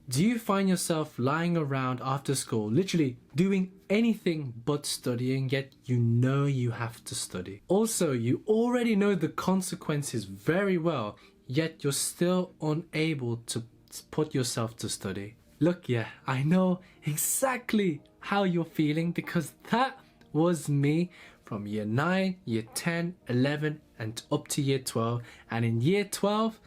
Do you find yourself lying around after school, literally doing anything but studying, yet you know you have to study? Also, you already know the consequences very well, yet you're still unable to put yourself to study. Look, yeah, I know exactly how you're feeling because that was me from year 9, year 10, 11 and up to year 12. And in year 12,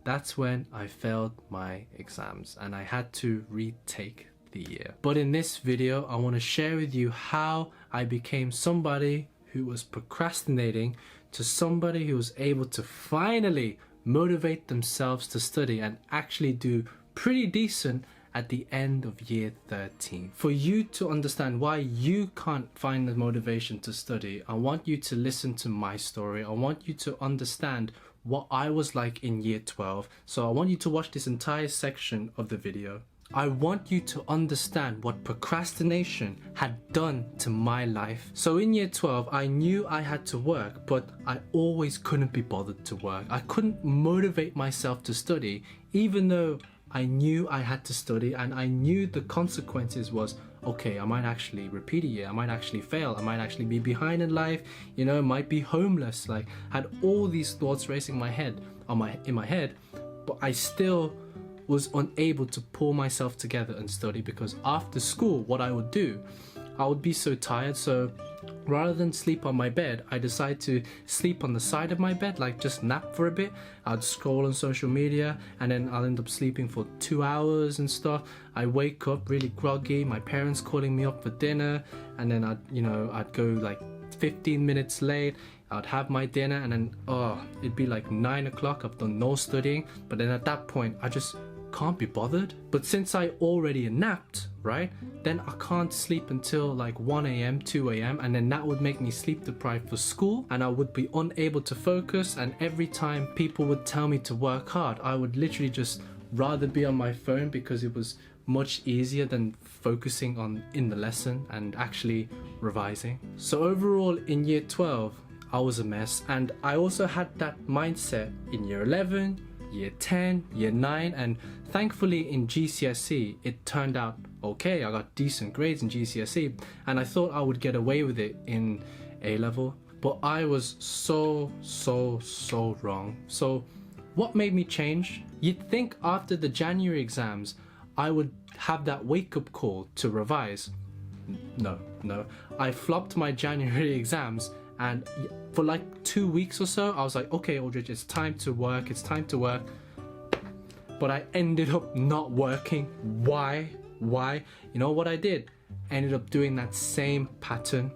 that's when I failed my exams and I had to retake the year. But in this video, I want to share with you how I became somebody who was procrastinating to somebody who was able to finally motivate themselves to study and actually do pretty decent at the end of year 13. For you to understand why you can't find the motivation to study, I want you to listen to my story. I want you to understand what I was like in year 12. So I want you to watch this entire section of the video. I want you to understand what procrastination had done to my life. So in year 12, I knew I had to work, but I always couldn't be bothered to work. I couldn't motivate myself to study, even though I knew I had to study and I knew the consequences was, okay, I might actually repeat a year, I might actually fail, I might actually be behind in life, you know, might be homeless. Like, had all these thoughts racing in my head, but I still was unable to pull myself together and study because after school, what I would do, I would be so tired. So rather than sleep on my bed, I decided to sleep on the side of my bed, like just nap for a bit. I'd scroll on social media and then I'll end up sleeping for 2 hours and stuff. I wake up really groggy, my parents calling me up for dinner, and then I'd go like 15 minutes late. I'd have my dinner and then it'd be like 9 o'clock. I've done no studying, but then at that point I just can't be bothered. But since I already napped, right, then I can't sleep until like 1 a.m, 2 a.m, and then that would make me sleep deprived for school and I would be unable to focus. And every time people would tell me to work hard, I would literally just rather be on my phone because it was much easier than focusing in the lesson and actually revising. So overall in year 12, I was a mess, and I also had that mindset in year 11, year 10, year 9, and thankfully in GCSE it turned out okay. I got decent grades in GCSE and I thought I would get away with it in A level, but I was so wrong. So what made me change? You'd think after the January exams I would have that wake-up call to revise. No, I flopped my January exams, and for like 2 weeks or so, I was like, okay, Aldridge, it's time to work. But I ended up not working. Why? You know what I did? Ended up doing that same pattern.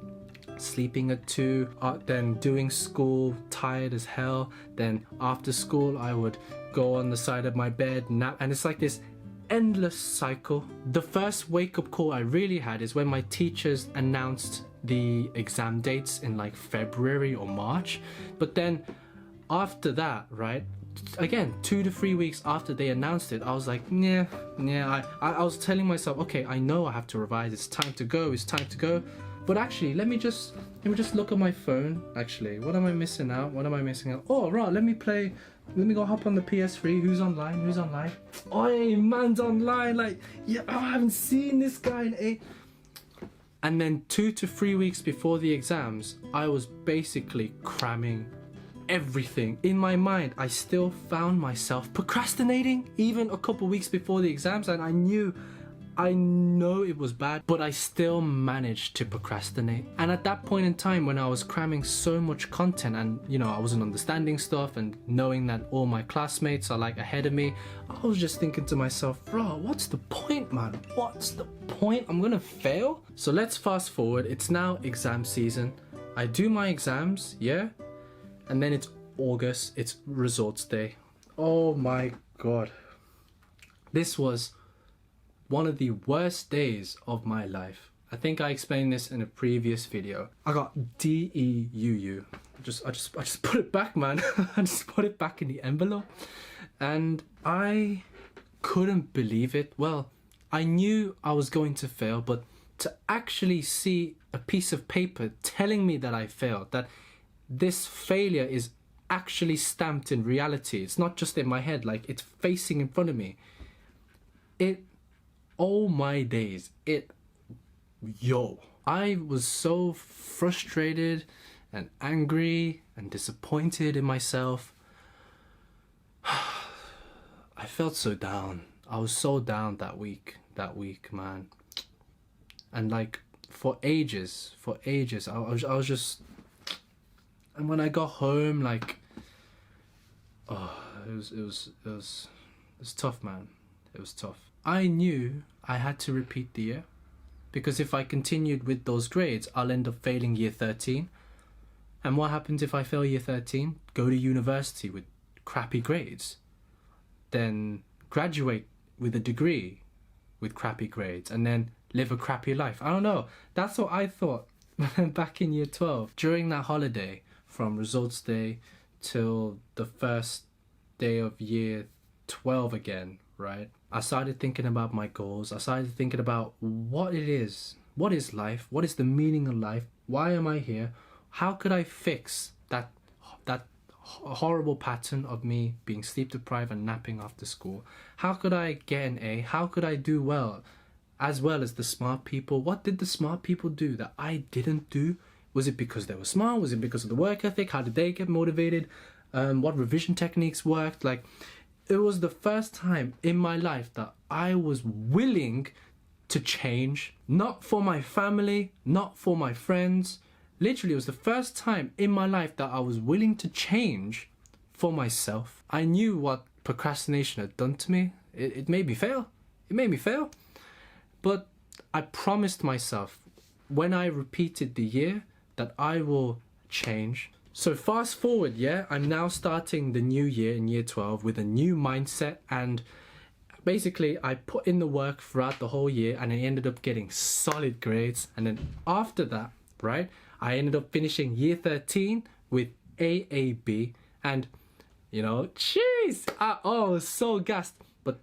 Sleeping at 2, then doing school, tired as hell. Then after school, I would go on the side of my bed, nap, and it's like this endless cycle. The first wake-up call I really had is when my teachers announced the exam dates in like February or March. But then after that, right, again 2 to 3 weeks after they announced it, I was like, I was telling myself, okay, I know I have to revise, it's time to go. But actually, let me just look at my phone. Actually, what am I missing out? Oh right, let me go hop on the PS3. Who's online? Oi, man's online. Like, yeah, I haven't seen this guy in 8. And then 2 to 3 weeks before the exams, I was basically cramming everything. In my mind, I still found myself procrastinating even a couple weeks before the exams, and I know it was bad, but I still managed to procrastinate. And at that point in time, when I was cramming so much content and I wasn't understanding stuff, and knowing that all my classmates are like ahead of me, I was just thinking to myself, bro, what's the point, man? What's the point? I'm gonna fail? So let's fast forward. It's now exam season. I do my exams, yeah, and then it's August, it's results day. Oh my god. This was one of the worst days of my life. I think I explained this in a previous video. I got DEUU. I just put it back, man. I just put it back in the envelope. And I couldn't believe it. Well, I knew I was going to fail, but to actually see a piece of paper telling me that I failed, that this failure is actually stamped in reality. It's not just in my head, like it's facing in front of me. Oh my days, I was so frustrated and angry and disappointed in myself. I felt so down. I was so down that week, man. And like for ages, I was just, and when I got home, like, oh, it was tough, man. It was tough. I knew I had to repeat the year, because if I continued with those grades, I'll end up failing year 13. And what happens if I fail year 13? Go to university with crappy grades. Then graduate with a degree with crappy grades, and then live a crappy life. I don't know. That's what I thought back in year 12. During that holiday, from results day till the first day of year 12 again, right? I started thinking about my goals. I started thinking about what it is. What is life? What is the meaning of life? Why am I here? How could I fix that horrible pattern of me being sleep deprived and napping after school? How could I get an A? How could I do well as the smart people? What did the smart people do that I didn't do? Was it because they were smart? Was it because of the work ethic? How did they get motivated? What revision techniques worked? Like, it was the first time in my life that I was willing to change, not for my family, not for my friends. Literally, it was the first time in my life that I was willing to change for myself. I knew what procrastination had done to me. It made me fail. But I promised myself when I repeated the year that I will change. So fast forward, yeah, I'm now starting the new year in year 12 with a new mindset, and basically I put in the work throughout the whole year and I ended up getting solid grades. And then after that, right, I ended up finishing year 13 with AAB, and you know, jeez, I was so gassed. But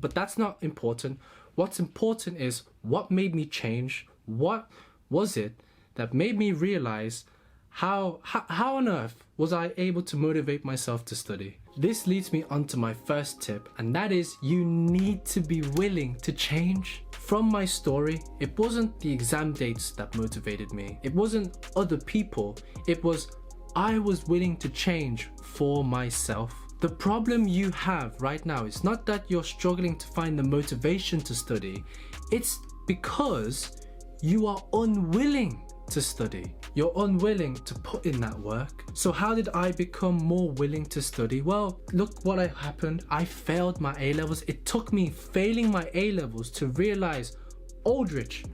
that's not important. What's important is what made me change. What was it that made me realize how on earth was I able to motivate myself to study? This leads me on to my first tip, and that is you need to be willing to change. From my story, it wasn't the exam dates that motivated me. It wasn't other people. It was I was willing to change for myself. The problem you have right now is not that you're struggling to find the motivation to study. It's because you are unwilling to study. You're unwilling to put in that work. So how did I become more willing to study? Well, look what happened. I failed my A-levels. It took me failing my A-levels to realize, Aldrich,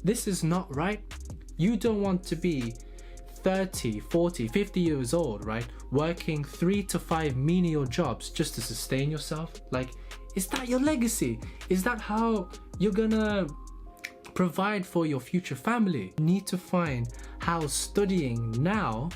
this is not right. You don't want to be 30, 40, 50 years old, right? Working 3 to 5 menial jobs just to sustain yourself. Like, is that your legacy? Is that how you're gonna provide for your future family? You need to find how studying now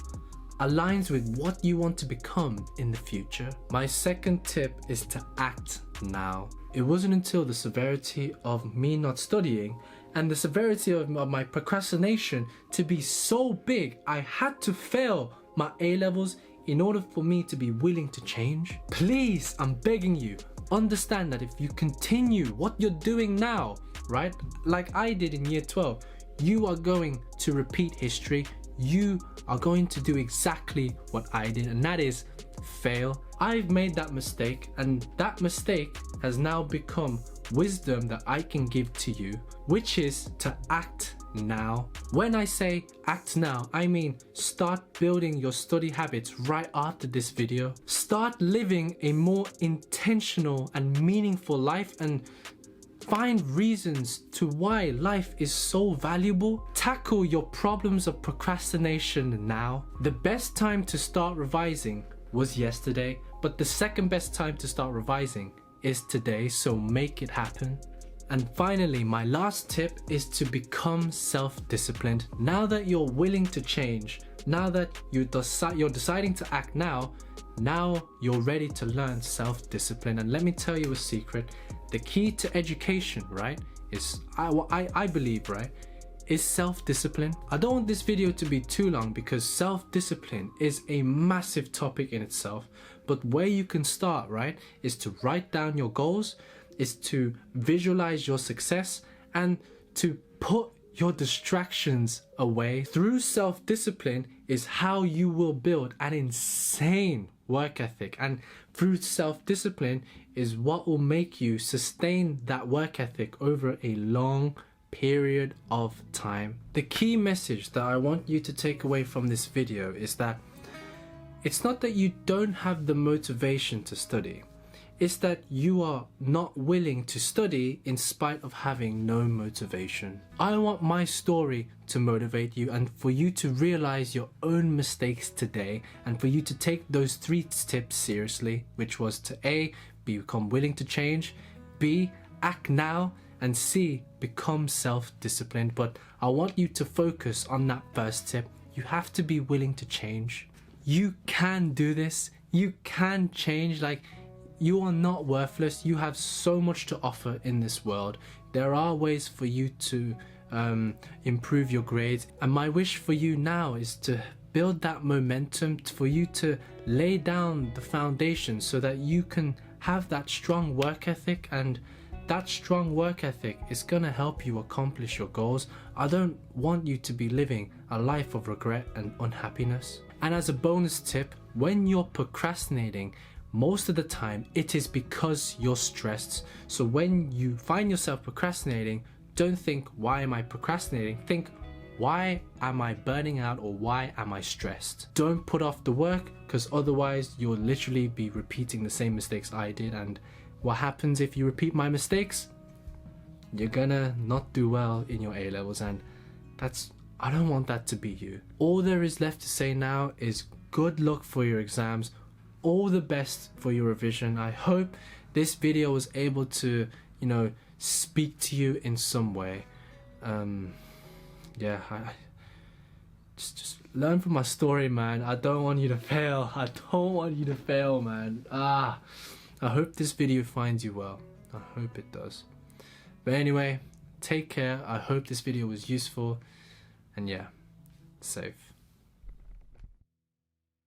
aligns with what you want to become in the future. My second tip is to act now. It wasn't until the severity of me not studying and the severity of my procrastination to be so big, I had to fail my A-levels in order for me to be willing to change. Please, I'm begging you, understand that if you continue what you're doing now, right, like I did in year 12, you are going to repeat history. You are going to do exactly what I did, and that is fail. I've made that mistake, and that mistake has now become wisdom that I can give to you, which is to act now. When I say act now, I mean start building your study habits right after this video. Start living a more intentional and meaningful life, and find reasons to why life is so valuable. Tackle your problems of procrastination now. The best time to start revising was yesterday, but the second best time to start revising is today, so make it happen. And finally, my last tip is to become self-disciplined. Now that you're willing to change, now that you're deciding to act now you're ready to learn self-discipline. And let me tell you a secret. The key to education, right, is, I believe, right, is self-discipline. I don't want this video to be too long because self-discipline is a massive topic in itself. But where you can start, right, is to write down your goals is to visualize your success and to put your distractions away. Through self-discipline is how you will build an insane work ethic, and through self-discipline is what will make you sustain that work ethic over a long period of time. The key message that I want you to take away from this video is that it's not that you don't have the motivation to study. It's that you are not willing to study in spite of having no motivation. I want my story to motivate you and for you to realize your own mistakes today, and for you to take those 3 tips seriously, which was to A, become willing to change, B, act now, and C, become self-disciplined. But I want you to focus on that first tip. You have to be willing to change. You can do this. You can change. Like, you are not worthless. You have so much to offer in this world. There are ways for you to improve your grades, and my wish for you now is to build that momentum, for you to lay down the foundation so that you can have that strong work ethic, and that strong work ethic is gonna help you accomplish your goals. I don't want you to be living a life of regret and unhappiness. And as a bonus tip, when you're procrastinating, most of the time it is because you're stressed. So when you find yourself procrastinating, don't think, why am I procrastinating? Think, why am I burning out, or why am I stressed? Don't put off the work, because otherwise you'll literally be repeating the same mistakes I did. And what happens if you repeat my mistakes? You're gonna not do well in your A-levels, and I don't want that to be you. All there is left to say now is good luck for your exams. All the best for your revision. I hope this video was able to, speak to you in some way. Yeah, just learn from my story, man. I don't want you to fail. I don't want you to fail, man. I hope this video finds you well. I hope it does. But anyway, take care. I hope this video was useful. And yeah, safe.